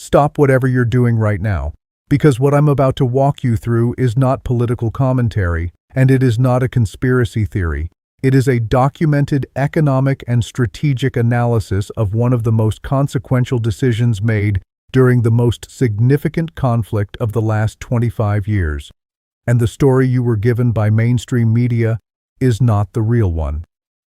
stop whatever you're doing right now, because what I'm about to walk you through is not political commentary, and it is not a conspiracy theory. It is a documented economic and strategic analysis of one of the most consequential decisions made during the most significant conflict of the last 25 years. And the story you were given by mainstream media is not the real one.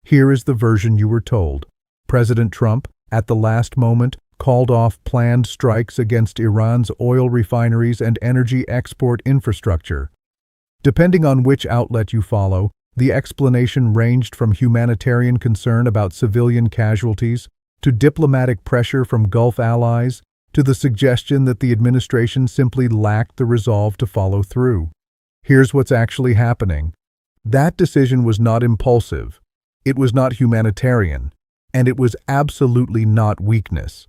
Here is the version you were told. President Trump, at the last moment, called off planned strikes against Iran's oil refineries and energy export infrastructure. Depending on which outlet you follow, the explanation ranged from humanitarian concern about civilian casualties to diplomatic pressure from Gulf allies to the suggestion that the administration simply lacked the resolve to follow through. Here's what's actually happening. That decision was not impulsive, it was not humanitarian, and it was absolutely not weakness.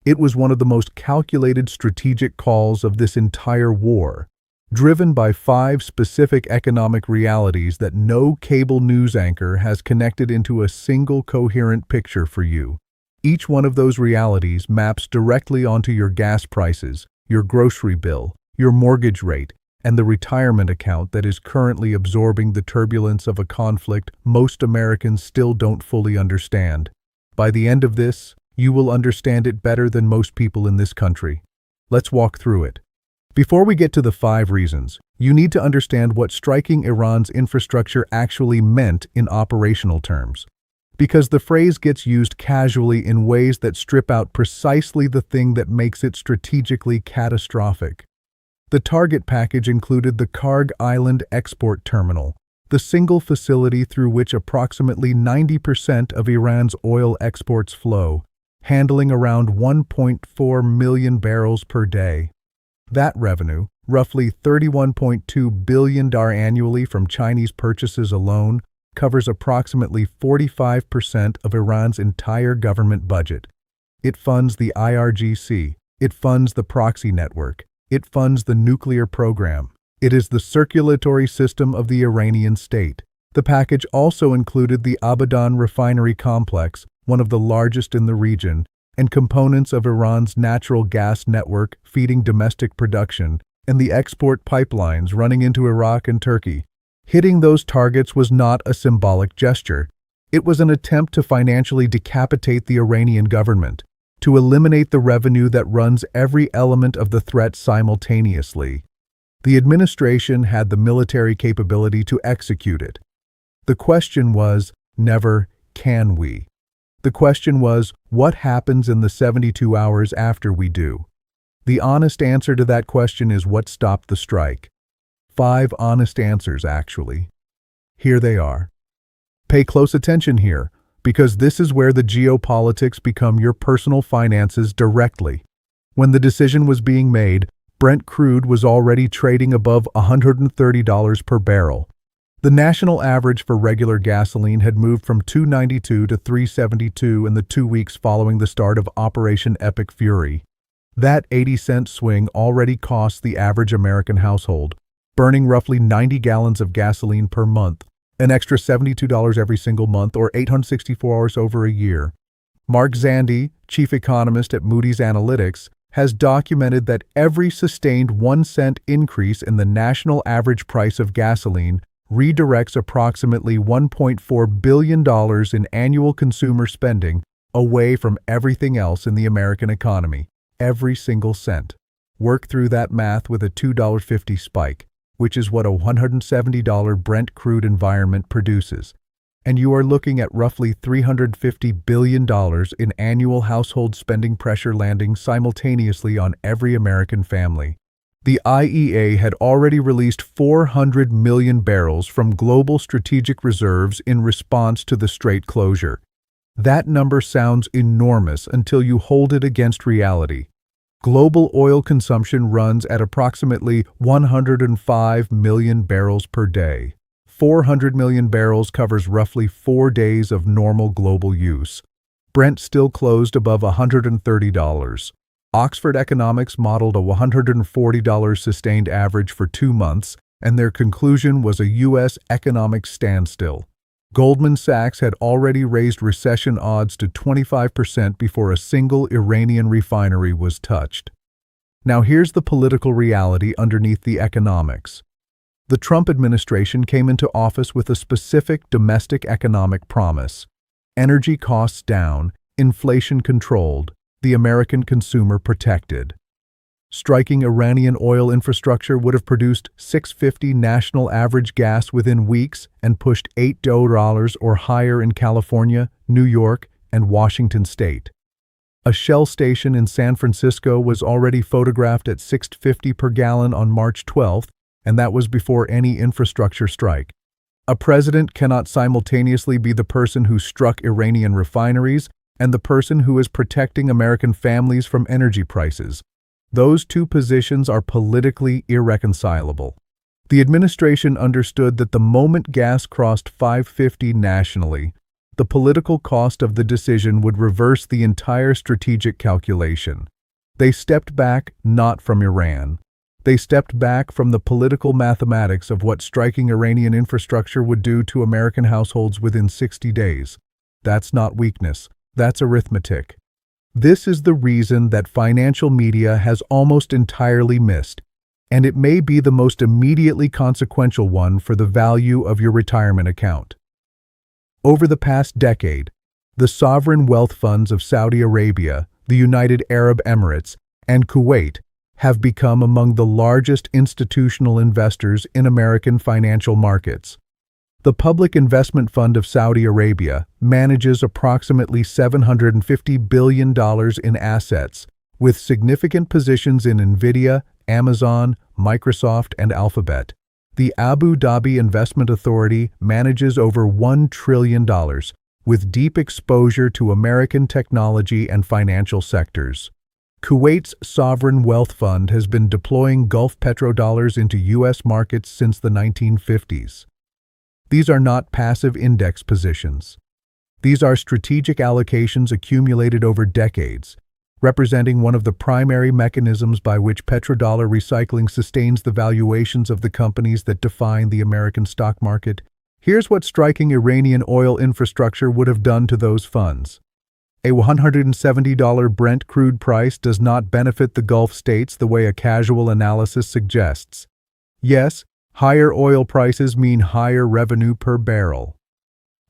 It was one of the most calculated strategic calls of this entire war, driven by 5 specific economic realities that no cable news anchor has connected into a single coherent picture for you. Each one of those realities maps directly onto your gas prices, your grocery bill, your mortgage rate, and the retirement account that is currently absorbing the turbulence of a conflict most Americans still don't fully understand. By the end of this, you will understand it better than most people in this country. Let's walk through it. Before we get to the 5 reasons, you need to understand what striking Iran's infrastructure actually meant in operational terms. Because the phrase gets used casually in ways that strip out precisely the thing that makes it strategically catastrophic. The target package included the Karg Island Export Terminal, the single facility through which approximately 90% of Iran's oil exports flow, handling around 1.4 million barrels per day. That revenue, roughly $31.2 billion annually from Chinese purchases alone, covers approximately 45% of Iran's entire government budget. It funds the IRGC, it funds the proxy network, it funds the nuclear program. It is the circulatory system of the Iranian state. The package also included the Abadan refinery complex, one of the largest in the region, and components of Iran's natural gas network feeding domestic production, and the export pipelines running into Iraq and Turkey. Hitting those targets was not a symbolic gesture. It was an attempt to financially decapitate the Iranian government, to eliminate the revenue that runs every element of the threat simultaneously. The administration had the military capability to execute it. The question was never, can we? The question was, what happens in the 72 hours after we do? The honest answer to that question is what stopped the strike. 5 honest answers, actually. Here they are. Pay close attention here, because this is where the geopolitics become your personal finances directly. When the decision was being made, Brent crude was already trading above $130 per barrel. The national average for regular gasoline had moved from $2.92 to $3.72 in the 2 weeks following the start of Operation Epic Fury. That 80-cent swing already cost the average American household, burning roughly 90 gallons of gasoline per month, an extra $72 every single month or 864 hours over a year. Mark Zandi, chief economist at Moody's Analytics, has documented that every sustained 1-cent increase in the national average price of gasoline redirects approximately $1.4 billion in annual consumer spending away from everything else in the American economy. Every single cent. Work through that math with a $2.50 spike, which is what a $170 Brent crude environment produces. And you are looking at roughly $350 billion in annual household spending pressure landing simultaneously on every American family. The IEA had already released 400 million barrels from global strategic reserves in response to the Strait closure. That number sounds enormous until you hold it against reality. Global oil consumption runs at approximately 105 million barrels per day. 400 million barrels covers roughly 4 days of normal global use. Brent still closed above $130. Oxford Economics modeled a $140 sustained average for 2 months, and their conclusion was a U.S. economic standstill. Goldman Sachs had already raised recession odds to 25% before a single Iranian refinery was touched. Now here's the political reality underneath the economics. The Trump administration came into office with a specific domestic economic promise: energy costs down, inflation controlled, the American consumer protected. Striking Iranian oil infrastructure would have produced $6.50 national average gas within weeks and pushed $8 or higher in California, New York, and Washington state. A Shell station in San Francisco was already photographed at $6.50 per gallon on March 12th, and that was before any infrastructure strike. A president cannot simultaneously be the person who struck Iranian refineries and the person who is protecting American families from energy prices. Those two positions are politically irreconcilable. The administration understood that the moment gas crossed $5.50 nationally, the political cost of the decision would reverse the entire strategic calculation. They stepped back not from Iran. They stepped back from the political mathematics of what striking Iranian infrastructure would do to American households within 60 days. That's not weakness, that's arithmetic. This is the reason that financial media has almost entirely missed, and it may be the most immediately consequential one for the value of your retirement account. Over the past decade, the sovereign wealth funds of Saudi Arabia, the United Arab Emirates, and Kuwait have become among the largest institutional investors in American financial markets. The Public Investment Fund of Saudi Arabia manages approximately $750 billion in assets, with significant positions in Nvidia, Amazon, Microsoft, and Alphabet. The Abu Dhabi Investment Authority manages over $1 trillion, with deep exposure to American technology and financial sectors. Kuwait's sovereign wealth fund has been deploying Gulf petrodollars into U.S. markets since the 1950s. These are not passive index positions. These are strategic allocations accumulated over decades, representing one of the primary mechanisms by which petrodollar recycling sustains the valuations of the companies that define the American stock market. Here's what striking Iranian oil infrastructure would have done to those funds. A $170 Brent crude price does not benefit the Gulf states the way a casual analysis suggests. Yes, higher oil prices mean higher revenue per barrel.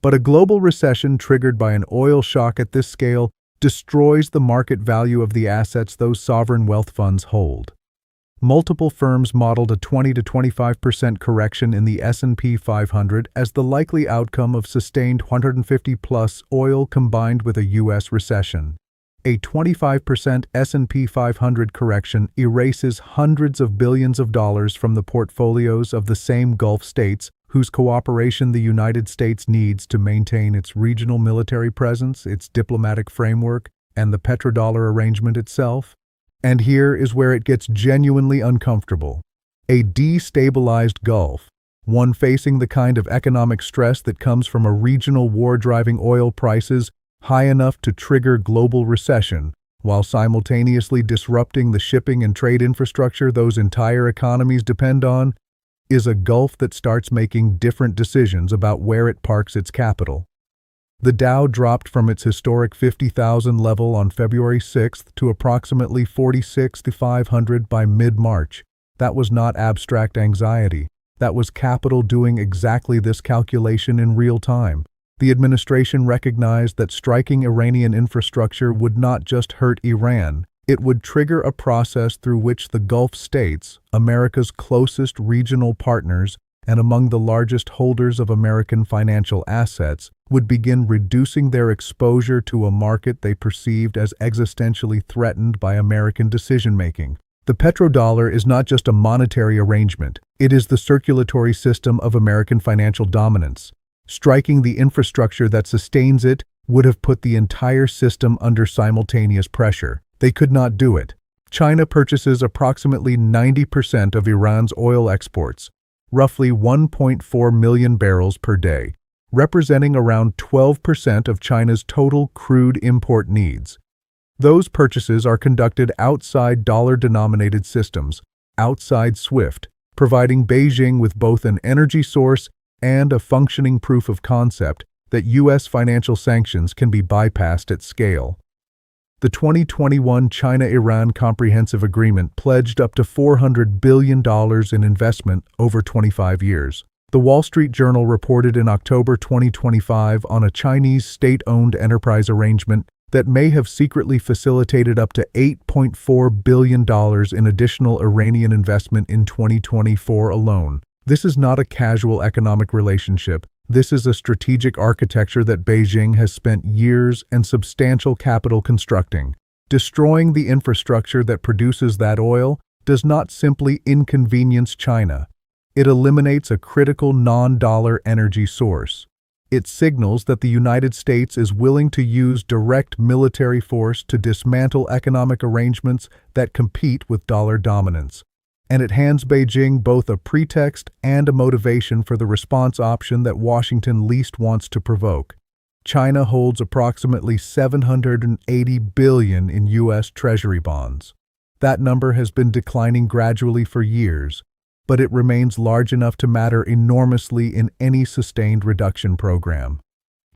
But a global recession triggered by an oil shock at this scale destroys the market value of the assets those sovereign wealth funds hold. Multiple firms modeled a 20 to 25% correction in the S&P 500 as the likely outcome of sustained 150-plus oil combined with a U.S. recession. A 25% S&P 500 correction erases hundreds of billions of dollars from the portfolios of the same Gulf states whose cooperation the United States needs to maintain its regional military presence, its diplomatic framework, and the petrodollar arrangement itself. And here is where it gets genuinely uncomfortable. A destabilized Gulf, one facing the kind of economic stress that comes from a regional war driving oil prices high enough to trigger global recession, while simultaneously disrupting the shipping and trade infrastructure those entire economies depend on, is a Gulf that starts making different decisions about where it parks its capital. The Dow dropped from its historic 50,000 level on February 6th to approximately 46,500 by mid-March. That was not abstract anxiety. That was capital doing exactly this calculation in real time. The administration recognized that striking Iranian infrastructure would not just hurt Iran, it would trigger a process through which the Gulf states, America's closest regional partners and among the largest holders of American financial assets, would begin reducing their exposure to a market they perceived as existentially threatened by American decision-making. The petrodollar is not just a monetary arrangement, it is the circulatory system of American financial dominance. Striking the infrastructure that sustains it would have put the entire system under simultaneous pressure. They could not do it. China purchases approximately 90% of Iran's oil exports, roughly 1.4 million barrels per day, representing around 12% of China's total crude import needs. Those purchases are conducted outside dollar-denominated systems, outside SWIFT, providing Beijing with both an energy source and a functioning proof of concept that U.S. financial sanctions can be bypassed at scale. The 2021 China-Iran Comprehensive Agreement pledged up to $400 billion in investment over 25 years. The Wall Street Journal reported in October 2025 on a Chinese state-owned enterprise arrangement that may have secretly facilitated up to $8.4 billion in additional Iranian investment in 2024 alone. This is not a casual economic relationship. This is a strategic architecture that Beijing has spent years and substantial capital constructing. Destroying the infrastructure that produces that oil does not simply inconvenience China. It eliminates a critical non-dollar energy source. It signals that the United States is willing to use direct military force to dismantle economic arrangements that compete with dollar dominance. And it hands Beijing both a pretext and a motivation for the response option that Washington least wants to provoke. China holds approximately $780 billion in U.S. Treasury bonds. That number has been declining gradually for years, but it remains large enough to matter enormously in any sustained reduction program.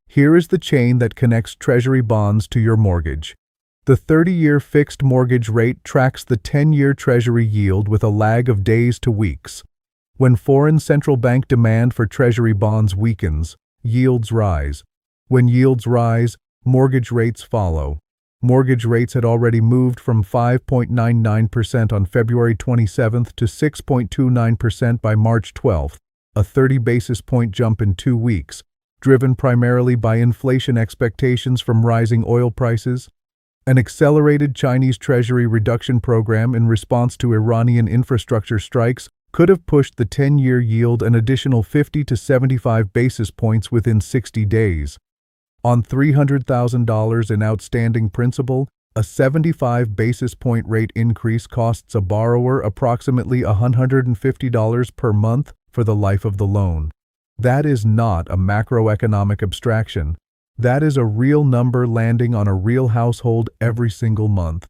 Here is the chain that connects Treasury bonds to your mortgage. The 30-year fixed mortgage rate tracks the 10-year Treasury yield with a lag of days to weeks. When foreign central bank demand for Treasury bonds weakens, yields rise. When yields rise, mortgage rates follow. Mortgage rates had already moved from 5.99% on February 27 to 6.29% by March 12, a 30 basis point jump in 2 weeks, driven primarily by inflation expectations from rising oil prices. An accelerated Chinese Treasury reduction program in response to Iranian infrastructure strikes could have pushed the 10-year yield an additional 50 to 75 basis points within 60 days. On $300,000 in outstanding principal, a 75 basis point rate increase costs a borrower approximately $150 per month for the life of the loan. That is not a macroeconomic abstraction. That is a real number landing on a real household every single month.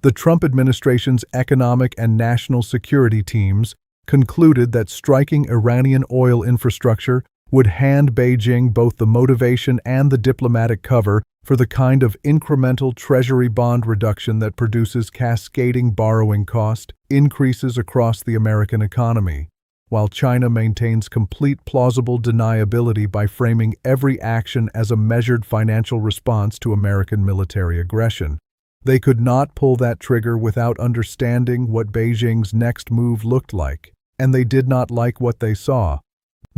The Trump administration's economic and national security teams concluded that striking Iranian oil infrastructure would hand Beijing both the motivation and the diplomatic cover for the kind of incremental Treasury bond reduction that produces cascading borrowing cost increases across the American economy, while China maintains complete plausible deniability by framing every action as a measured financial response to American military aggression. They could not pull that trigger without understanding what Beijing's next move looked like, and they did not like what they saw.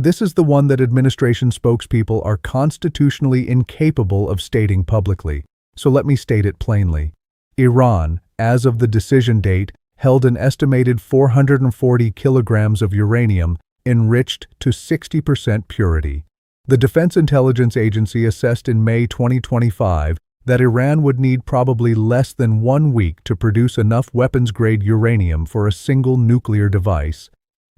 This is the one that administration spokespeople are constitutionally incapable of stating publicly, so let me state it plainly. Iran, as of the decision date, held an estimated 440 kilograms of uranium enriched to 60% purity. The Defense Intelligence Agency assessed in May 2025 that Iran would need probably less than 1 week to produce enough weapons-grade uranium for a single nuclear device.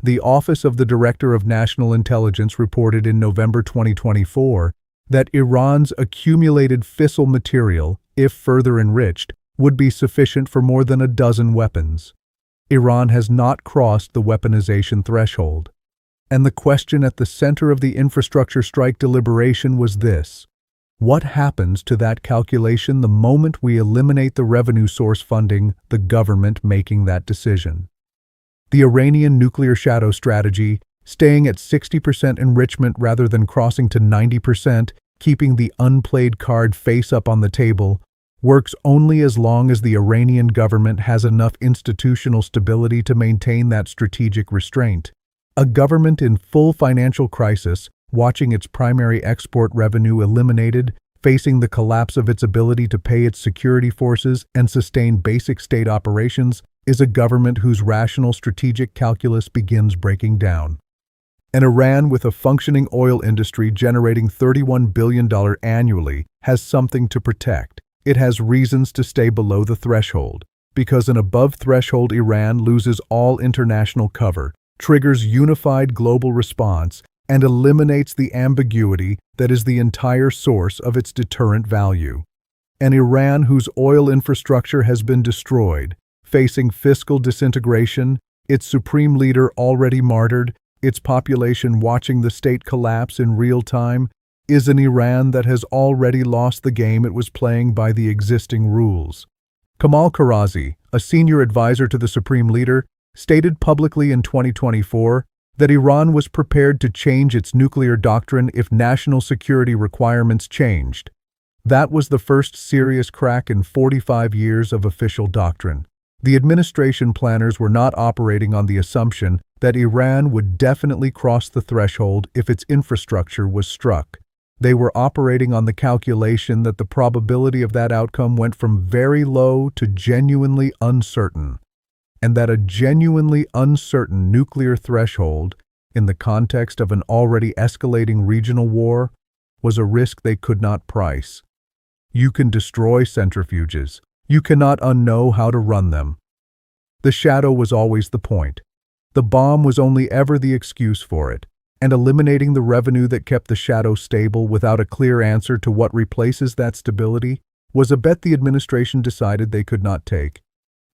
The Office of the Director of National Intelligence reported in November 2024 that Iran's accumulated fissile material, if further enriched, would be sufficient for more than a dozen weapons. Iran has not crossed the weaponization threshold. And the question at the center of the infrastructure strike deliberation was this: what happens to that calculation the moment we eliminate the revenue source funding the government making that decision? The Iranian nuclear shadow strategy, staying at 60% enrichment rather than crossing to 90%, keeping the unplayed card face up on the table, works only as long as the Iranian government has enough institutional stability to maintain that strategic restraint. A government in full financial crisis, watching its primary export revenue eliminated, facing the collapse of its ability to pay its security forces and sustain basic state operations, is a government whose rational strategic calculus begins breaking down. An Iran with a functioning oil industry generating $31 billion annually has something to protect. It has reasons to stay below the threshold, because an above-threshold Iran loses all international cover, triggers unified global response, and eliminates the ambiguity that is the entire source of its deterrent value. An Iran whose oil infrastructure has been destroyed, facing fiscal disintegration, its supreme leader already martyred, its population watching the state collapse in real time, is an Iran that has already lost the game it was playing by the existing rules. Kamal Karazi, a senior advisor to the Supreme Leader, stated publicly in 2024 that Iran was prepared to change its nuclear doctrine if national security requirements changed. That was the first serious crack in 45 years of official doctrine. The administration planners were not operating on the assumption that Iran would definitely cross the threshold if its infrastructure was struck. They were operating on the calculation that the probability of that outcome went from very low to genuinely uncertain, and that a genuinely uncertain nuclear threshold, in the context of an already escalating regional war, was a risk they could not price. You can destroy centrifuges. You cannot unknow how to run them. The shadow was always the point. The bomb was only ever the excuse for it, and eliminating the revenue that kept the shadow stable without a clear answer to what replaces that stability was a bet the administration decided they could not take.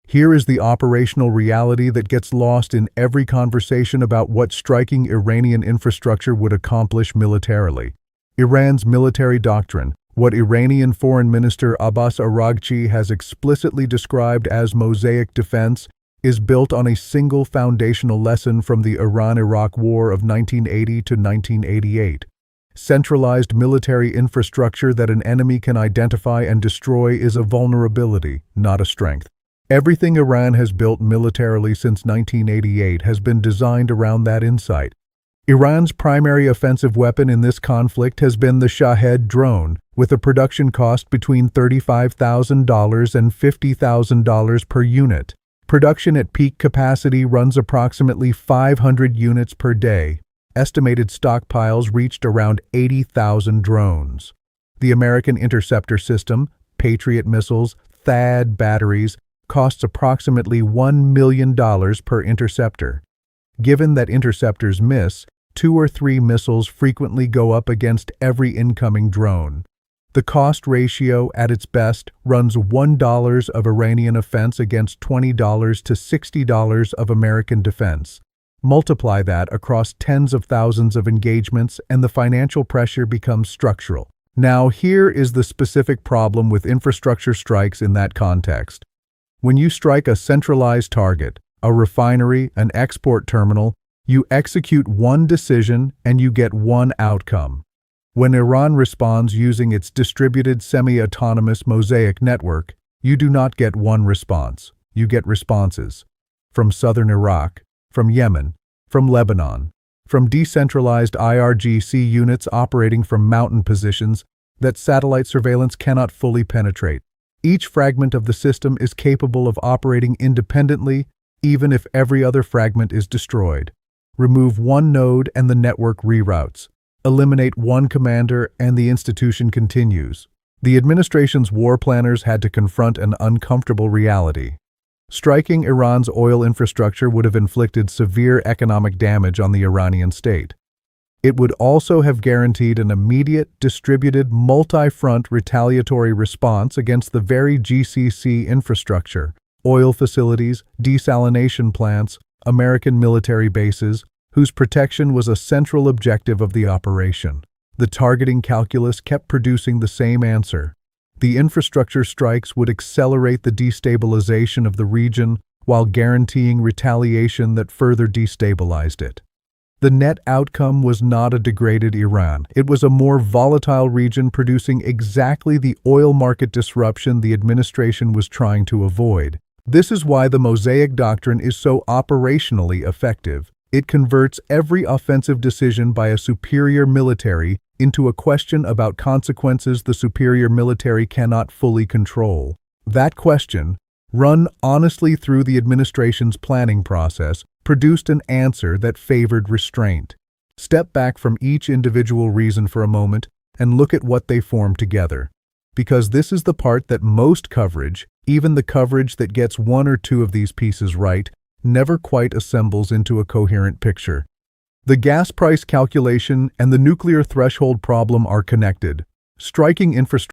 Here is the operational reality that gets lost in every conversation about what striking Iranian infrastructure would accomplish militarily. Iran's military doctrine, what Iranian Foreign Minister Abbas Araghchi has explicitly described as mosaic defense, is built on a single foundational lesson from the Iran-Iraq War of 1980 to 1988. Centralized military infrastructure that an enemy can identify and destroy is a vulnerability, not a strength. Everything Iran has built militarily since 1988 has been designed around that insight. Iran's primary offensive weapon in this conflict has been the Shahed drone, with a production cost between $35,000 and $50,000 per unit. Production at peak capacity runs approximately 500 units per day. Estimated stockpiles reached around 80,000 drones. The American interceptor system, Patriot missiles, THAAD batteries, costs approximately $1 million per interceptor. Given that interceptors miss, 2 or 3 missiles frequently go up against every incoming drone. The cost ratio, at its best, runs $1 of Iranian offense against $20 to $60 of American defense. Multiply that across tens of thousands of engagements and the financial pressure becomes structural. Now, here is the specific problem with infrastructure strikes in that context. When you strike a centralized target, a refinery, an export terminal, you execute one decision and you get one outcome. When Iran responds using its distributed semi-autonomous mosaic network, you do not get one response. You get responses. From southern Iraq, from Yemen, from Lebanon, from decentralized IRGC units operating from mountain positions that satellite surveillance cannot fully penetrate. Each fragment of the system is capable of operating independently, even if every other fragment is destroyed. Remove one node and the network reroutes. Eliminate one commander and the institution continues. The administration's war planners had to confront an uncomfortable reality. Striking Iran's oil infrastructure would have inflicted severe economic damage on the Iranian state. It would also have guaranteed an immediate, distributed, multi-front retaliatory response against the very GCC infrastructure, oil facilities, desalination plants, American military bases, whose protection was a central objective of the operation. The targeting calculus kept producing the same answer. The infrastructure strikes would accelerate the destabilization of the region while guaranteeing retaliation that further destabilized it. The net outcome was not a degraded Iran. It was a more volatile region producing exactly the oil market disruption the administration was trying to avoid. This is why the Mosaic Doctrine is so operationally effective. It converts every offensive decision by a superior military into a question about consequences the superior military cannot fully control. That question, run honestly through the administration's planning process, produced an answer that favored restraint. Step back from each individual reason for a moment and look at what they form together. Because this is the part that most coverage, even the coverage that gets one or two of these pieces right, never quite assembles into a coherent picture. The gas price calculation and the nuclear threshold problem are connected. Striking infrastructure